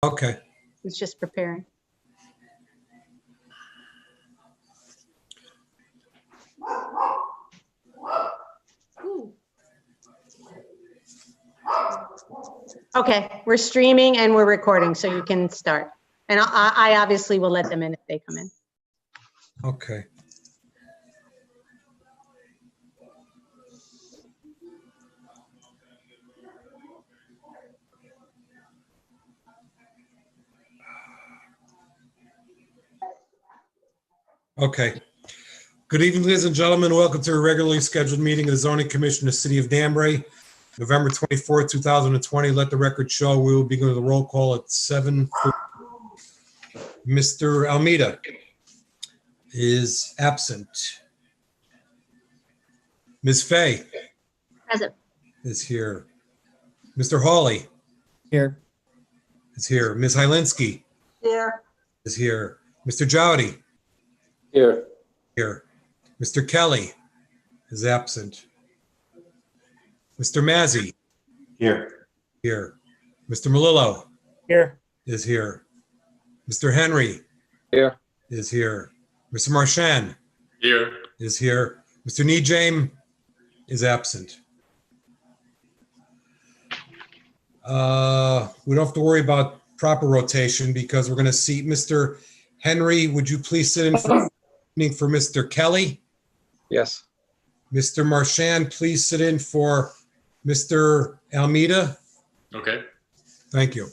Okay. He's just preparing. Okay, we're streaming and we're recording, so you can start. And I obviously will let them in if they come in. Okay. Okay. Good evening, ladies and gentlemen. Welcome to a regularly scheduled meeting of the Zoning Commission of the City of Danbury, November 24th, 2020. Let the record show we will begin with a roll call at 7. Mr. Almeida is absent. Ms. Fay Present. is here. Mr. Hawley Here. is here. Ms. Hylinski Here. is here. Mr. Jowdy Here. here. Mr. Kelly is absent. Mr. Mazzi Here. here. Mr. Melillo Here. is here. Mr. Henry Here. is here. Mr. Marchand Here. is here. Mr. Nejame is absent. We don't have to worry about proper rotation because we're going to seat Mr. Henry. Would you please sit in for Mr. Kelly? Yes. Mr. Marchand, please sit in for Mr. Almeida. Okay. Thank you.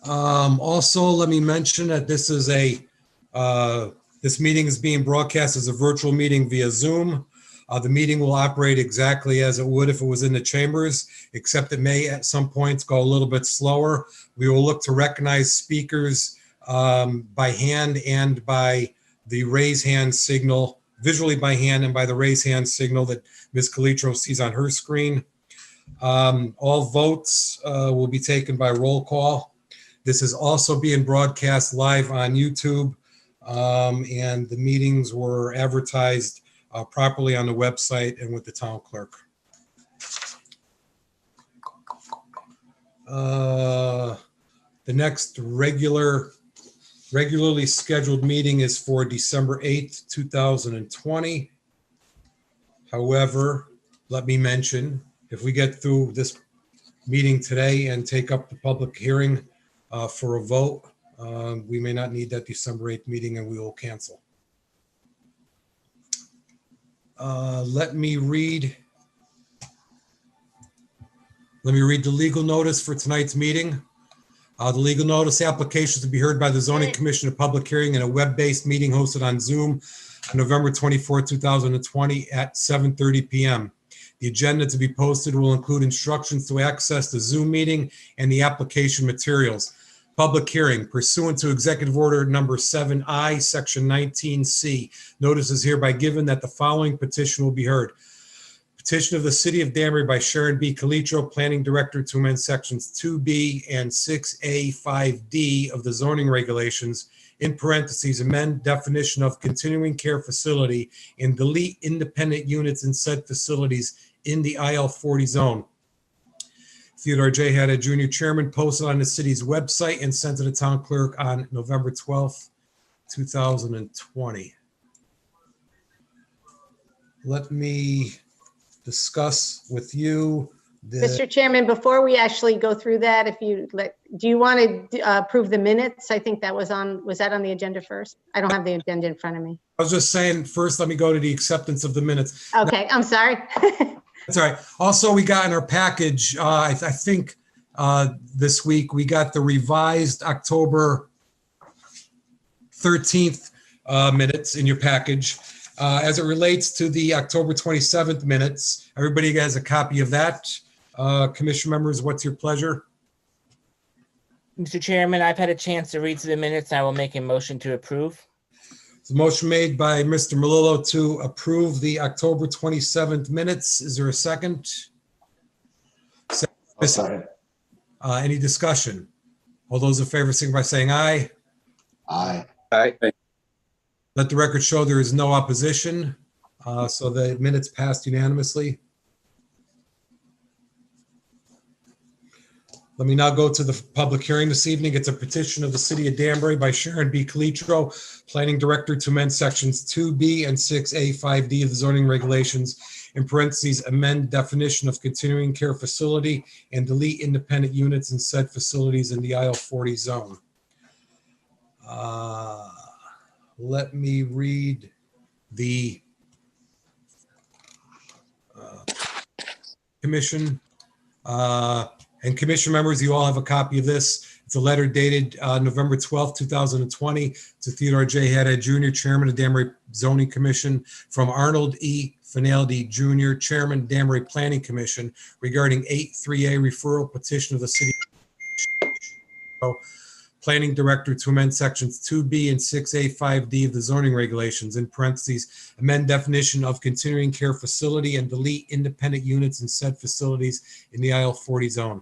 Also, let me mention that this is this meeting is being broadcast as a virtual meeting via Zoom. The meeting will operate exactly as it would if it was in the chambers, except it may at some points go a little bit slower. We will look to recognize speakers by hand and by the raise hand signal, visually by hand and by the raise hand signal that Ms. Calitro sees on her screen. All votes will be taken by roll call. This is also being broadcast live on YouTube, and the meetings were advertised properly on the website and with the town clerk. The next regularly scheduled meeting is for December 8th, 2020. However, let me mention, if we get through this meeting today and take up the public hearing for a vote, we may not need that December 8th meeting and we will cancel. Let me read the legal notice for tonight's meeting. The legal notice applications to be heard by the Zoning Commission of Public Hearing in a web-based meeting hosted on Zoom on November 24, 2020 at 7:30 p.m. The agenda to be posted will include instructions to access the Zoom meeting and the application materials. Public hearing pursuant to Executive Order number 7I, Section 19C. Notice is hereby given that the following petition will be heard. Petition of the City of Danbury by Sharon B. Calitro, Planning Director, to amend Sections 2B and 6A 5D of the zoning regulations, in parentheses, amend definition of continuing care facility and delete independent units in said facilities in the IL 40 zone. Theodore J. Haddad Jr., Chairman, posted on the city's website and sent to the town clerk on November 12th, 2020. Let me discuss with you Mr. Chairman, before we actually go through that, do you want to approve the minutes? I think that was that on the agenda first? I don't have the agenda in front of me. I was just saying, first, let me go to the acceptance of the minutes. Okay, I'm sorry. That's all right. Also, we got in our package, I think this week, we got the revised October 13th minutes in your package. As it relates to the October 27th minutes, everybody has a copy of that. Commission members, what's your pleasure? Mr. Chairman, I've had a chance to read through the minutes. I will make a motion to approve. The motion made by Mr. Melillo to approve the October 27th minutes. Is there a second? Second. Any discussion? All those in favor, signify by saying aye. Aye. Aye. Let the record show there is no opposition. So the minutes passed unanimously. Let me now go to the public hearing this evening. It's a petition of the city of Danbury by Sharon B. Calitro, Planning Director, to amend sections 2B and 6A 5D of the zoning regulations, in parentheses, amend definition of continuing care facility and delete independent units in said facilities in the IL-40 zone. Let me read the commission. And commission members, you all have a copy of this. It's a letter dated November 12th, 2020 to Theodore J. Haddad Jr., Chairman of Danbury Zoning Commission, from Arnold E. Finaldi Jr., Chairman, Danbury Planning Commission, regarding 8-3A referral petition of the city Planning Director to amend sections 2B and 6A 5D of the zoning regulations, in parentheses, amend definition of continuing care facility and delete independent units in said facilities in the IL-40 zone.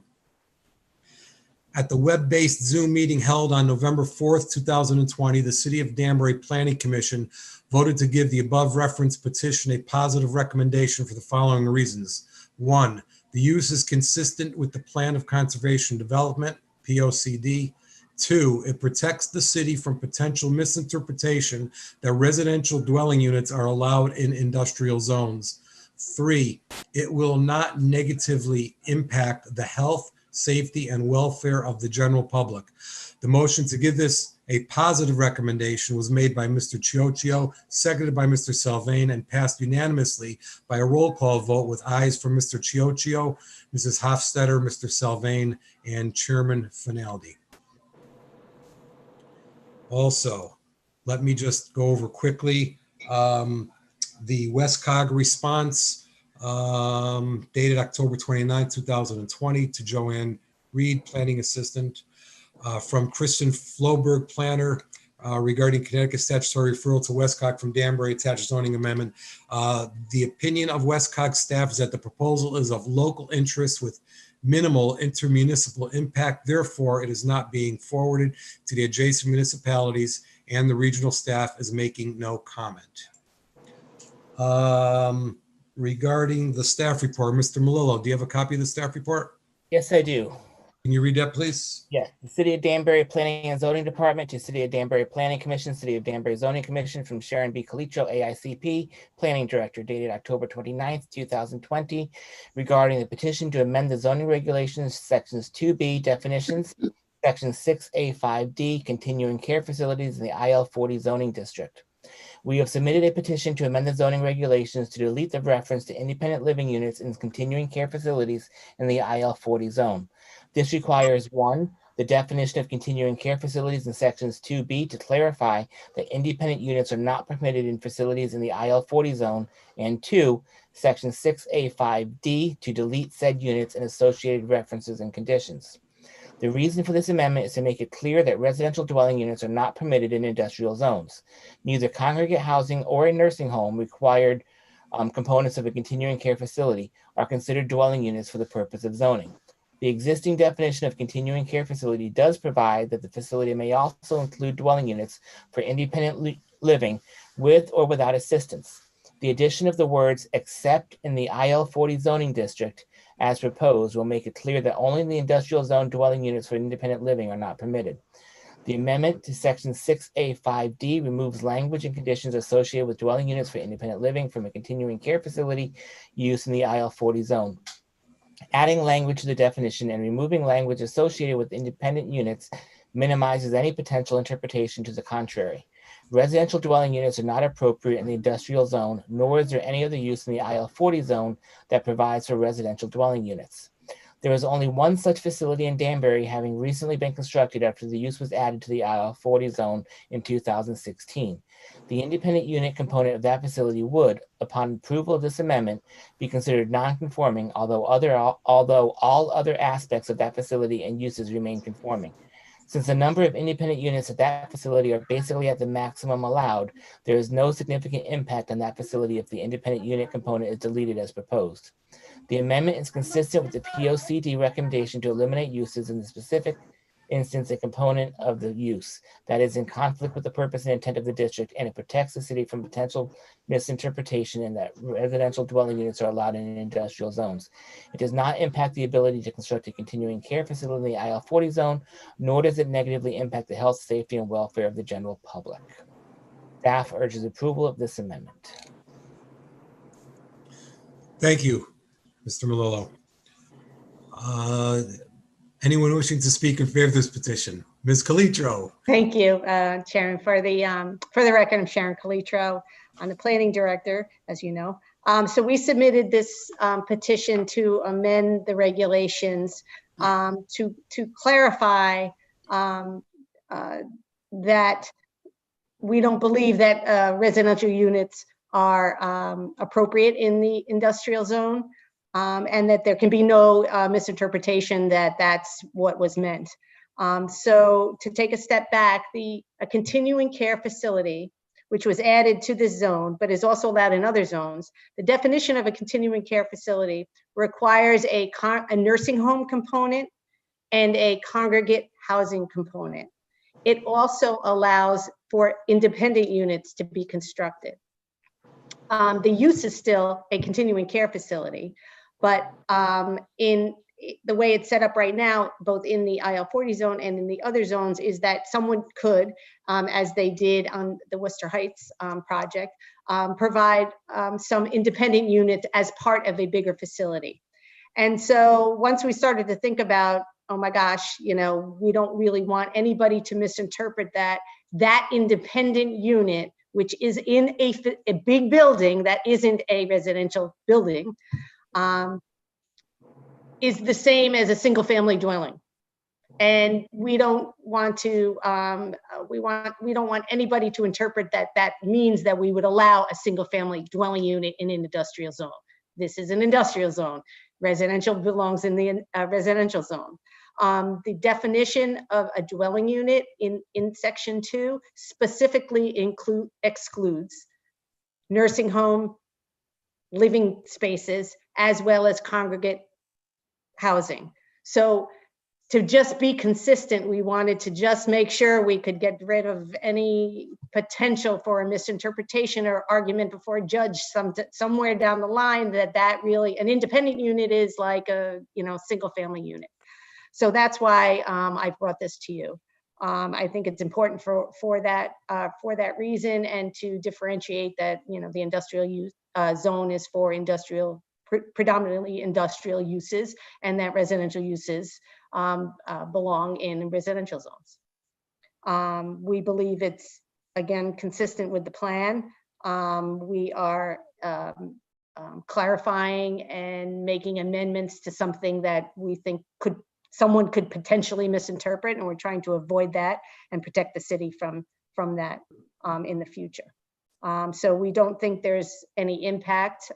At the web-based Zoom meeting held on November 4th, 2020, the City of Danbury Planning Commission voted to give the above referenced petition a positive recommendation for the following reasons. 1, the use is consistent with the Plan of Conservation Development, POCD. 2, it protects the city from potential misinterpretation that residential dwelling units are allowed in industrial zones. 3, it will not negatively impact the health, safety, and welfare of the general public. The motion to give this a positive recommendation was made by Mr. Chioccio, seconded by Mr. Salvain, and passed unanimously by a roll call vote with ayes from Mr. Chioccio, Mrs. Hofstetter, Mr. Salvain, and Chairman Finaldi. Also, let me just go over quickly the WestCog response dated October 29, 2020 to Joanne Reed, Planning Assistant, from Kristen Floberg, Planner, regarding Connecticut statutory referral to WestCog from Danbury attached zoning amendment. The opinion of WestCog staff is that the proposal is of local interest with minimal intermunicipal impact. Therefore, it is not being forwarded to the adjacent municipalities, and the regional staff is making no comment. Regarding the staff report, Mr. Melillo, do you have a copy of the staff report? Yes, I do. Can you read that, please? Yes, the City of Danbury Planning and Zoning Department to City of Danbury Planning Commission, City of Danbury Zoning Commission, from Sharon B. Calitro, AICP, Planning Director, dated October 29th, 2020, regarding the petition to amend the zoning regulations, sections 2B, definitions, section 6A 5D, continuing care facilities in the IL-40 zoning district. We have submitted a petition to amend the zoning regulations to delete the reference to independent living units in continuing care facilities in the IL-40 zone. This requires 1, the definition of continuing care facilities in sections 2B to clarify that independent units are not permitted in facilities in the IL-40 zone, and 2, section 6A 5D to delete said units and associated references and conditions. The reason for this amendment is to make it clear that residential dwelling units are not permitted in industrial zones. Neither congregate housing or a nursing home required components of a continuing care facility are considered dwelling units for the purpose of zoning. The existing definition of continuing care facility does provide that the facility may also include dwelling units for independent living with or without assistance. The addition of the words "except in the IL-40 zoning district" as proposed will make it clear that only the industrial zone dwelling units for independent living are not permitted. The amendment to section 6A 5D removes language and conditions associated with dwelling units for independent living from a continuing care facility use in the IL-40 zone. Adding language to the definition and removing language associated with independent units minimizes any potential interpretation to the contrary. Residential dwelling units are not appropriate in the industrial zone, nor is there any other use in the IL-40 zone that provides for residential dwelling units. There is only one such facility in Danbury, having recently been constructed after the use was added to the IL-40 zone in 2016. The independent unit component of that facility would, upon approval of this amendment, be considered non-conforming, although all other aspects of that facility and uses remain conforming. Since the number of independent units at that facility are basically at the maximum allowed, there is no significant impact on that facility if the independent unit component is deleted as proposed. The amendment is consistent with the POCD recommendation to eliminate uses in instance, a component of the use that is in conflict with the purpose and intent of the district, and it protects the city from potential misinterpretation in that residential dwelling units are allowed in industrial zones. It does not impact the ability to construct a continuing care facility in the IL-40 zone, nor does it negatively impact the health, safety, and welfare of the general public. Staff urges approval of this amendment. Thank you, Mr. Melillo. Anyone wishing to speak in favor of this petition? Ms. Calitro. Thank you, Chairman. For the record, I'm Sharon Calitro. I'm the planning director, as you know. So we submitted this petition to amend the regulations to clarify that we don't believe that residential units are appropriate in the industrial zone, and that there can be no misinterpretation that that's what was meant. So to take a step back, a continuing care facility, which was added to this zone, but is also allowed in other zones, the definition of a continuing care facility requires a nursing home component and a congregate housing component. It also allows for independent units to be constructed. The use is still a continuing care facility, but in the way it's set up right now, both in the IL-40 zone and in the other zones, is that someone could, as they did on the Worcester Heights project, provide some independent units as part of a bigger facility. And so once we started to think about, oh my gosh, you know, we don't really want anybody to misinterpret that independent unit, which is in a big building that isn't a residential building, is the same as a single family dwelling. And we don't want to, we don't want anybody to interpret that means that we would allow a single family dwelling unit in an industrial zone. This is an industrial zone. Residential belongs in the residential zone. The definition of a dwelling unit in section 2 specifically excludes nursing home, living spaces, as well as congregate housing. So to just be consistent, we wanted to just make sure we could get rid of any potential for a misinterpretation or argument before a judge somewhere down the line that really an independent unit is like a single family unit. So that's why I brought this to you. I think it's important for that reason, and to differentiate that the industrial use zone is for predominantly industrial uses, and that residential uses belong in residential zones. We believe it's, again, consistent with the plan. We are clarifying and making amendments to something that we think someone could potentially misinterpret, and we're trying to avoid that and protect the city from that in the future. So we don't think there's any impact.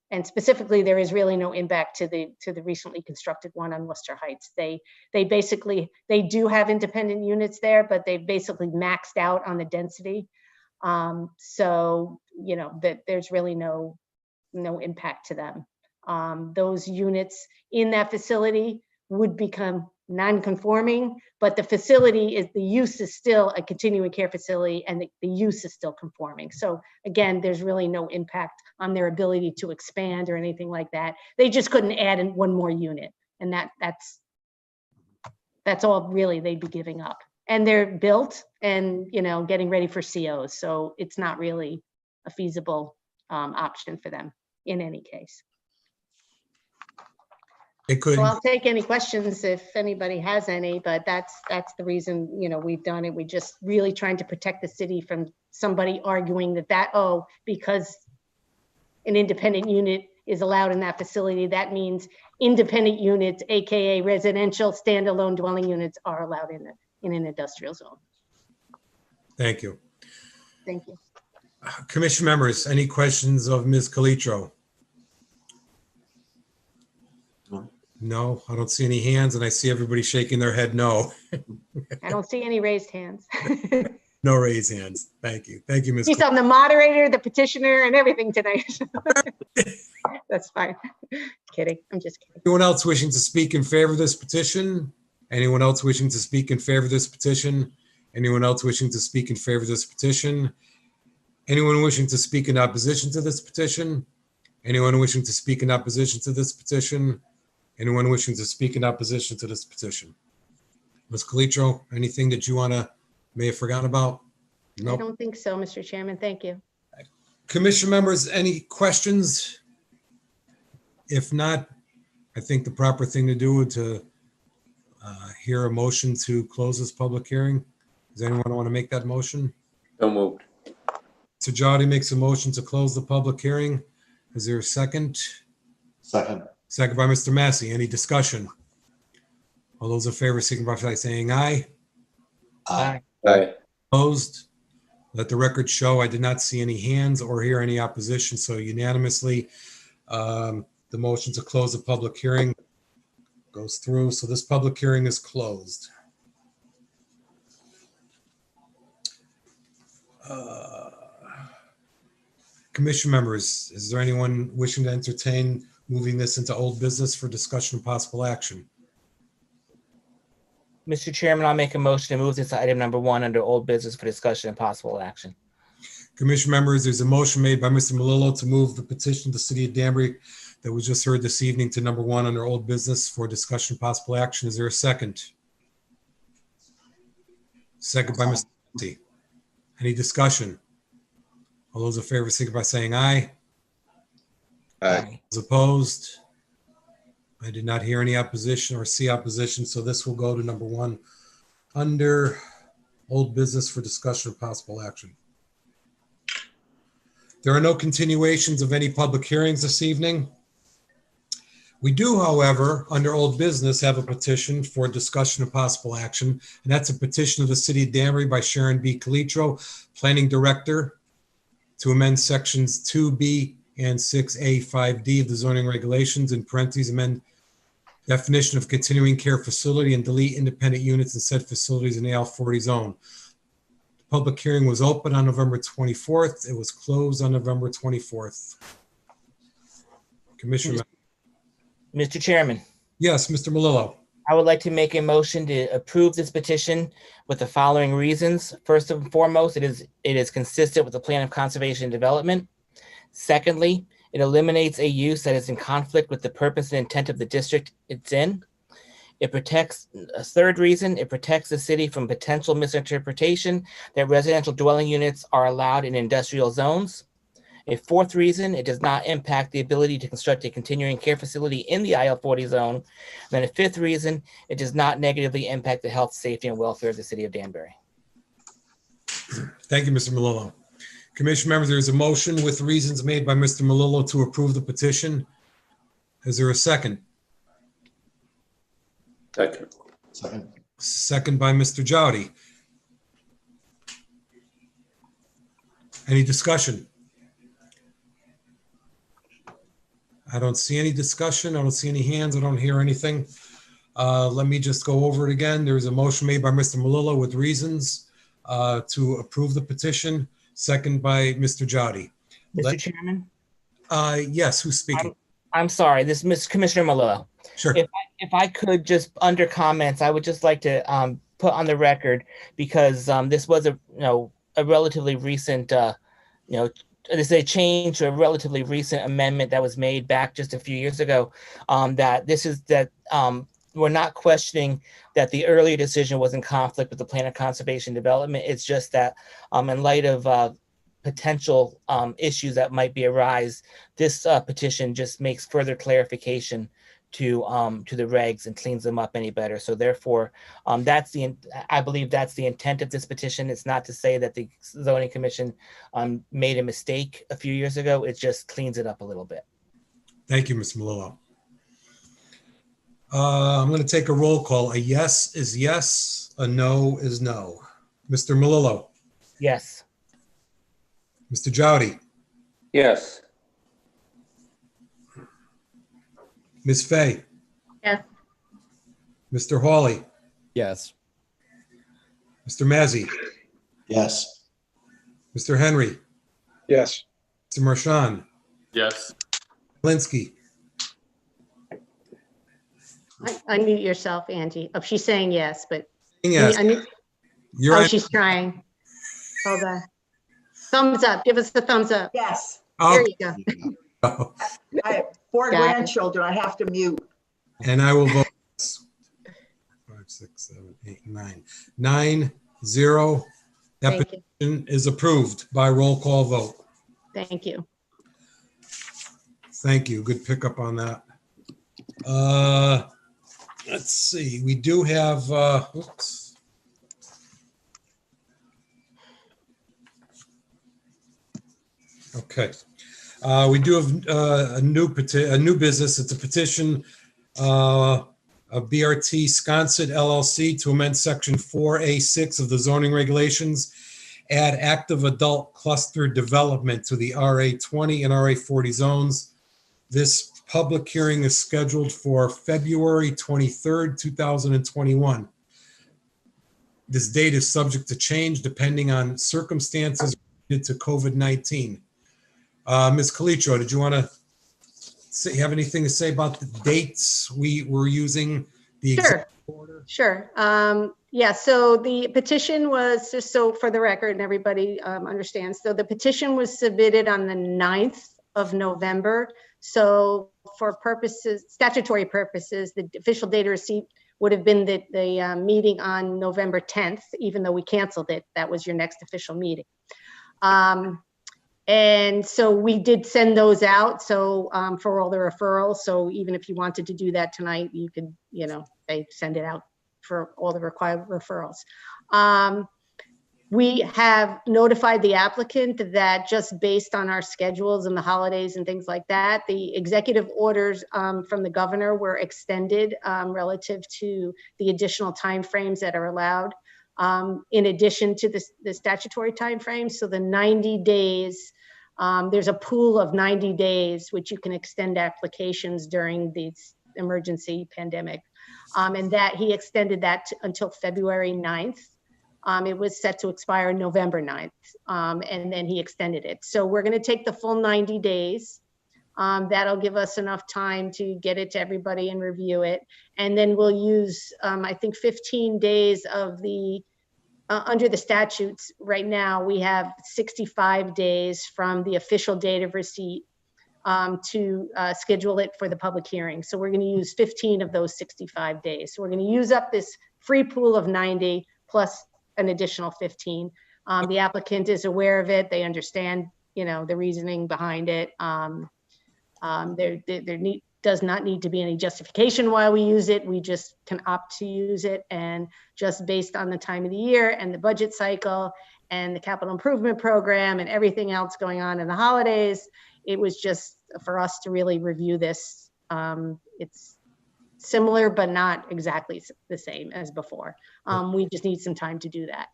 And specifically, there is really no impact to the recently constructed one on Worcester Heights. They do have independent units there, but they basically maxed out on the density. So that there's really no impact to them. Those units in that facility would become non-conforming, but the use is still a continuing care facility, and the use is still conforming. So again, there's really no impact on their ability to expand or anything like that. They just couldn't add in one more unit, and that's all really they'd be giving up. And they're built and getting ready for COs, so it's not really a feasible option for them in any case. It could. Well, I'll take any questions if anybody has any, but that's the reason we've done it. We're just really trying to protect the city from somebody arguing that because an independent unit is allowed in that facility, that means independent units, aka residential standalone dwelling units, are allowed in an industrial zone. Thank you. Thank you. Commission members, any questions of Ms. Calitro? No, I don't see any hands, and I see everybody shaking their head no. I don't see any raised hands. No raised hands. Thank you. Thank you, Ms. I'm the moderator, the petitioner, and everything tonight. That's fine. Kidding. I'm just kidding. Anyone else wishing to speak in favor of this petition? Anyone else wishing to speak in favor of this petition? Anyone else wishing to speak in favor of this petition? Anyone wishing to speak in opposition to this petition? Anyone wishing to speak in opposition to this petition? Anyone wishing to speak in opposition to this petition? Ms. Calitro, anything that you may have forgotten about? I No. don't think so, Mr. Chairman. Thank you. Commission members, any questions? If not, I think the proper thing to do would to hear a motion to close this public hearing. Does anyone want to make that motion? So moved. So Jody makes a motion to close the public hearing. Is there a second? Second. Second by Mr. Massey. Any discussion? All those in favor signify by saying aye. Aye. Aye. Opposed? Let the record show I did not see any hands or hear any opposition, so unanimously, the motion to close the public hearing goes through. So this public hearing is closed. Commission members, is there anyone wishing to entertain moving this into old business for discussion and possible action? Mr. Chairman, I'll make a motion to move this to item number 1 under old business for discussion and possible action. Commission members, there's a motion made by Mr. Melillo to move the petition to the City of Danbury that was just heard this evening to number 1 under old business for discussion and possible action. Is there a second? Second by Mr. Massey. Any discussion? All those in favor signify by saying aye. Aye. Those opposed? I did not hear any opposition or see opposition, so this will go to number 1 under old business for discussion of possible action. There are no continuations of any public hearings this evening. We do, however, under old business, have a petition for discussion of possible action, and that's a petition of the City of Danbury by Sharon B. Calitro, Planning Director, to amend sections 2B and 6A 5D of the zoning regulations, in parentheses, amend definition of continuing care facility and delete independent units in said facilities in the AL40 zone. The public hearing was open on November 24th. It was closed on November 24th. Commissioner. Mr. Chairman, Yes, Mr. Melillo. I would like to make a motion to approve this petition with the following reasons. First and foremost, it is consistent with the plan of conservation and development. Secondly, it eliminates a use that is in conflict with the purpose and intent of the district it's in. It protects, a third reason, it protects the city from potential misinterpretation that residential dwelling units are allowed in industrial zones. A fourth reason, it does not impact the ability to construct a continuing care facility in the IL40 zone. And then a fifth reason, it does not negatively impact the health, safety, and welfare of the city of Danbury. Thank you, Mr. Melillo. Commission members, there is a motion with reasons made by Mr. Melillo to approve the petition. Is there a second? Second. Second. Second by Mr. Jowdy. Any discussion? I don't see any discussion. I don't see any hands. I don't hear anything. Let me just go over it again. There's a motion made by Mr. Melillo with reasons to approve the petition. Second by Mr. Jowdy. Mr. Chairman? Yes, who's speaking? I'm sorry, this is Commissioner Melillo. Sure. If I could just, under comments, I would just like to put on the record, because this was a relatively recent, this is a change to a relatively recent amendment that was made back just a few years ago, that we're not questioning that the earlier decision was in conflict with the plan of conservation development. It's just that in light of potential issues that might be arise, this petition just makes further clarification to the regs and cleans them up any better. So therefore, I believe that's the intent of this petition. It's not to say that the zoning commission made a mistake a few years ago. It just cleans it up a little bit. Thank you, Mr. Melillo. I'm going to take a roll call. A yes is yes, a no is no. Mr. Melillo. Yes. Mr. Jowdy. Yes. Ms. Fay. Yes. Mr. Hawley. Yes. Mr. Mazzy. Yes. Mr. Henry. Yes. Mr. Marchand. Yes. Linsky. Unmute yourself, Angie. Oh, she's saying yes, but Yes, you're oh, on. she's trying. Hold on. Thumbs up. Give us the thumbs up. Yes, There Okay. you go. I have 4 Got it. grandchildren. I have to mute. And I will vote yes. 5, 6, 7, 8, 9. 9-0. That Thank you. petition is approved by roll call vote. Thank you. Thank you. Good pickup on that. Let's see. We do have, oops. Okay. We do have a new business. It's a petition of BRT Sconset LLC to amend section 4A6 of the zoning regulations, add active adult cluster development to the RA20 and RA40 zones. This public hearing is scheduled for February 23rd, 2021. This date is subject to change depending on circumstances related to COVID-19. Ms. Calitro, did you want to have anything to say about the dates we were using? The Sure. executive order? Sure. Yeah, so the petition was, just so for the record and everybody understands, so the petition was submitted on the 9th of November. So for purposes, statutory purposes, the official date of receipt would have been the meeting on November 10th, even though we canceled it. That was your next official meeting. And so we did send those out. So for all the referrals. So even if you wanted to do that tonight, you could, they send it out for all the required referrals. We have notified the applicant that just based on our schedules and the holidays and things like that, the executive orders from the governor were extended relative to the additional timeframes that are allowed, in addition to the statutory timeframes. So the 90 days, there's a pool of 90 days which you can extend applications during this emergency pandemic, and that he extended that until February 9th. It was set to expire November 9th, and then he extended it. So we're going to take the full 90 days. That'll give us enough time to get it to everybody and review it. And then we'll use, I think, 15 days of the, under the statutes right now, we have 65 days from the official date of receipt to schedule it for the public hearing. So we're going to use 15 of those 65 days. So we're going to use up this free pool of 90 plus an additional 15. The applicant is aware of it. They understand, the reasoning behind it. There does not need to be any justification why we use it. We just can opt to use it. And just based on the time of the year and the budget cycle and the capital improvement program and everything else going on in the holidays, it was just for us to really review this. It's similar, but not exactly the same as before. We just need some time to do that.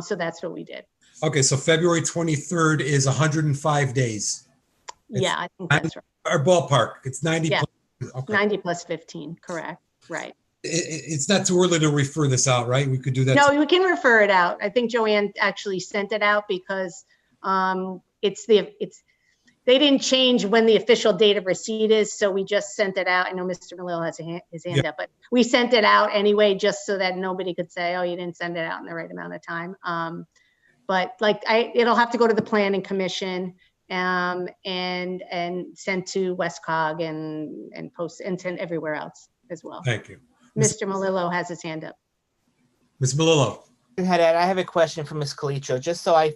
So that's what we did. Okay, so February 23rd is 105 days. Yeah, I think that's right. Our ballpark, it's 90. Yeah. Okay. 90 plus 15, correct, right. It's not too early to refer this out, right? We could do that. No, we can refer it out. I think Joanne actually sent it out because they didn't change when the official date of receipt is, so we just sent it out. I know Mr. Malil has his hand up, but we sent it out anyway, just so that nobody could say, oh, you didn't send it out in the right amount of time. But it'll have to go to the Planning Commission and sent to WestCog and post and sent everywhere else as well. Thank you. Mr. Malillo has his hand up. Ms. Malillo. I have a question for Ms. Calitro, just so I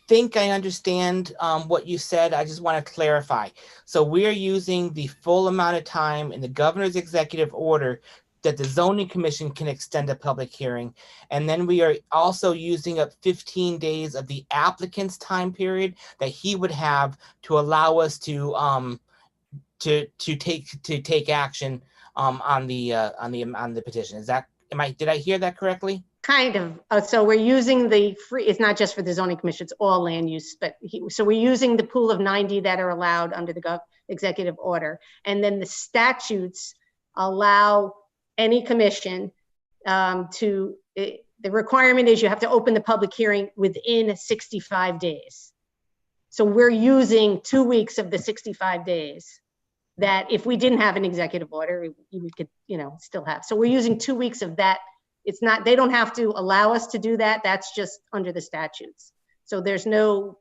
think I understand what you said. I just want to clarify. So we're using the full amount of time in the governor's executive order that the zoning commission can extend a public hearing. And then we are also using up 15 days of the applicant's time period that he would have to allow us to take action on the petition. Did I hear that correctly? Kind of. So we're using the free, it's not just for the zoning commission, it's all land use, so we're using the pool of 90 that are allowed under the executive order. And then the statutes allow any commission the requirement is you have to open the public hearing within 65 days. So we're using 2 weeks of the 65 days that if we didn't have an executive order, we could, still have. So we're using 2 weeks of that. It's not, they don't have to allow us to do that. That's just under the statutes. So there's no,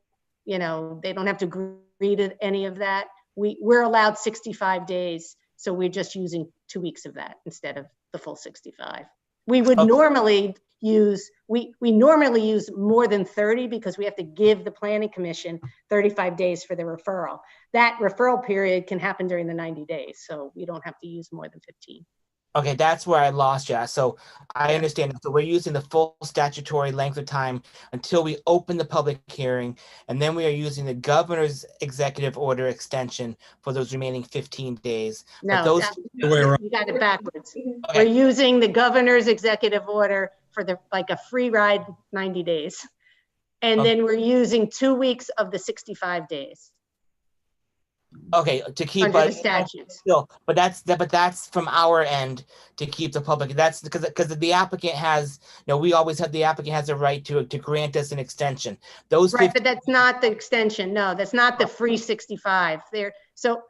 they don't have to agree to any of that. We're allowed 65 days. So we're just using 2 weeks of that instead of the full 65. We would normally use, we normally use more than 30 because we have to give the planning commission 35 days for the referral. That referral period can happen during the 90 days. So we don't have to use more than 15. Okay, that's where I lost you. So I understand. So we're using the full statutory length of time until we open the public hearing, and then we are using the governor's executive order extension for those remaining 15 days. No, those, The way around. you got it backwards. Okay. We're using the governor's executive order for like a free ride 90 days. And then we're using 2 weeks of the 65 days okay, to keep under the statutes. still, but that's from our end to keep the public. That's because the applicant has, we always have, the applicant has a right to grant us an extension. Those Right, but that's not the extension. No, that's not the free 65 there. So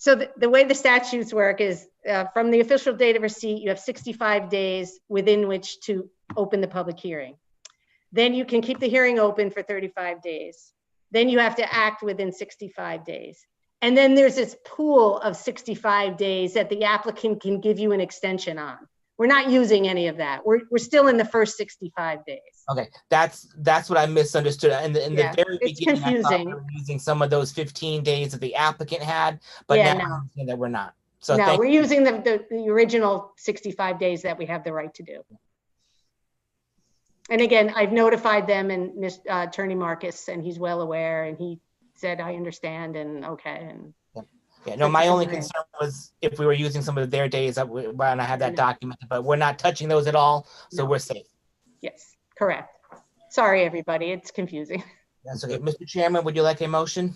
the way the statutes work is from the official date of receipt, you have 65 days within which to open the public hearing. Then you can keep the hearing open for 35 days. Then you have to act within 65 days. And then there's this pool of 65 days that the applicant can give you an extension on. We're not using any of that. We're still in the first 65 days. Okay, that's what I misunderstood. In the very it's beginning, I thought confusing. we were using some of those 15 days that the applicant had, but Yeah, now no. I understand that we're not. So No, we're using the original 65 days that we have the right to do. And again, I've notified them and Attorney Marcus, and he's well aware, and he said, I understand, and okay. And yeah, no, my only concern was if we were using some of their days when I had that No. documented, but we're not touching those at all, so No. we're safe. yes, correct. Sorry, everybody, it's confusing. That's okay. Mr. Chairman, would you like a motion?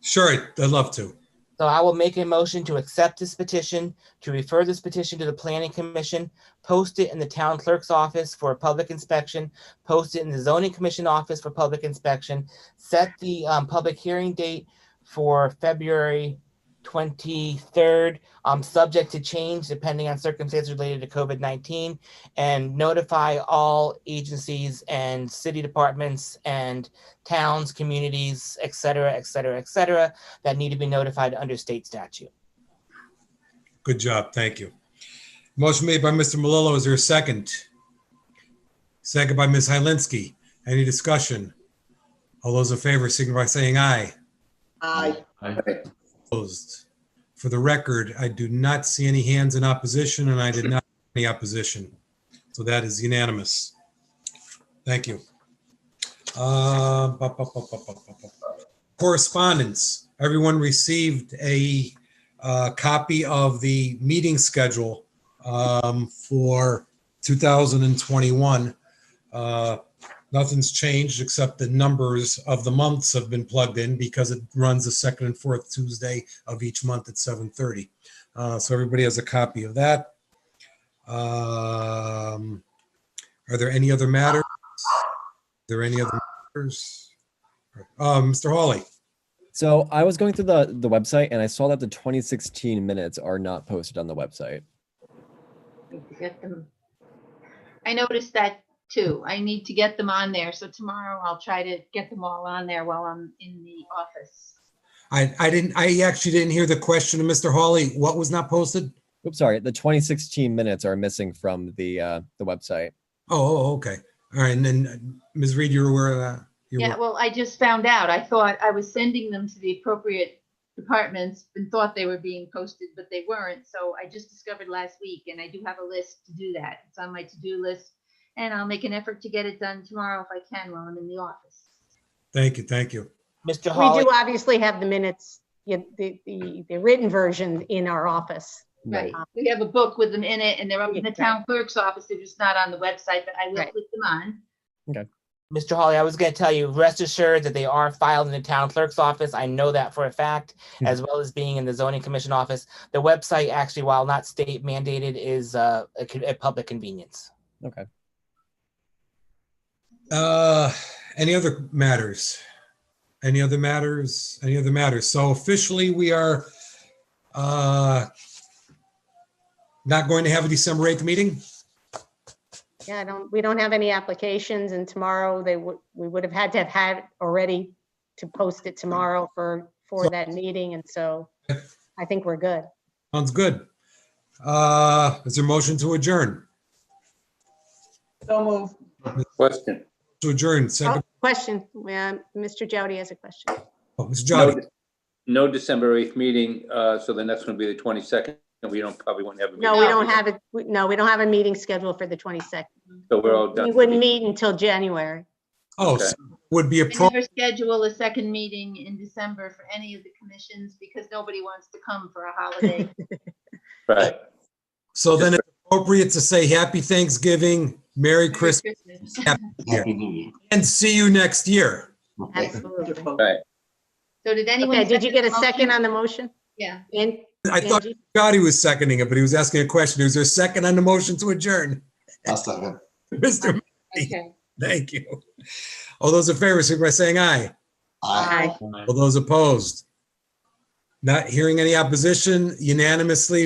Sure, I'd love to. So I will make a motion to accept this petition, to refer this petition to the Planning Commission, post it in the town clerk's office for public inspection, post it in the zoning commission office for public inspection, set the public hearing date for February 23rd, subject to change depending on circumstances related to COVID-19, and notify all agencies and city departments and towns, communities, et cetera, that need to be notified under state statute. Good job. Thank you. Motion made by Mr. Malillo. Is there a second? Second by Ms. Hylinski. Any discussion? All those in favor, signify by saying aye. Aye. Opposed. For the record, I do not see any hands in opposition, and I did not see any opposition. So that is unanimous. Thank you. Correspondence. Everyone received a copy of the meeting schedule for 2021. Nothing's changed except the numbers of the months have been plugged in because it runs the second and fourth Tuesday of each month at 7:30. So everybody has a copy of that. Are there any other matters? Are there any other matters? Mr. Hawley. So I was going through the website and I saw that the 2016 minutes are not posted on the website. Need to get them. I noticed that too. I need to get them on there. So tomorrow I'll try to get them all on there while I'm in the office. I actually didn't hear the question of Mr. Hawley. What was not posted? Oops, sorry. The 2016 minutes are missing from the website. Oh, okay. All right. And then Ms. Reed, you're aware of that? Yeah, well, I just found out. I thought I was sending them to the appropriate departments and thought they were being posted, but they weren't. So I just discovered last week, and I do have a list to do that. It's on my to-do list, and I'll make an effort to get it done tomorrow if I can while I'm in the office. Thank you. Thank you. Mr. We Hawley, do obviously have the minutes, the written version in our office. Right. We have a book with them in it, and they're up in the town clerk's office. They're just not on the website, but I will Right. put them on. Mr. Hawley, I was going to tell you, rest assured that they are filed in the town clerk's office. I know that for a fact, as well as being in the zoning commission office. The website actually, while not state mandated, is a public convenience. Okay. Any other matters? Any other matters? Any other matters? So officially we are Not going to have a December 8th meeting? Yeah, we don't have any applications, and tomorrow we would have had already to post it tomorrow for that meeting, and so I think we're good. Sounds good. Is there a motion to adjourn? So move. Question. To adjourn, second, Oh, question, Mr. Jowdy has a question. oh, Mr. Jowdy. No December 8th meeting, so the next one will be the 22nd, and we probably won't have a meeting. No, we don't have it, no, we don't have a meeting scheduled for the 22nd. So we're all done. We wouldn't meet until January. Oh, Okay. so would be I appropriate. never schedule a second meeting in December for any of the commissions because nobody wants to come for a holiday. Right. So then it's appropriate to say Happy Thanksgiving, Merry Merry Christmas, Christmas. Happy New Year. and see you next year. Okay. Absolutely. Right. So did anyone? Okay, did you get a the motion? second on the motion? Yeah. And I thought Angie? Jowdy was seconding it, but he was asking a question. Is there a second on the motion to adjourn? I'll second. Mr. Okay. Thank you. All those in favor, signify by saying aye. Aye. All those opposed? Not hearing any opposition, unanimously,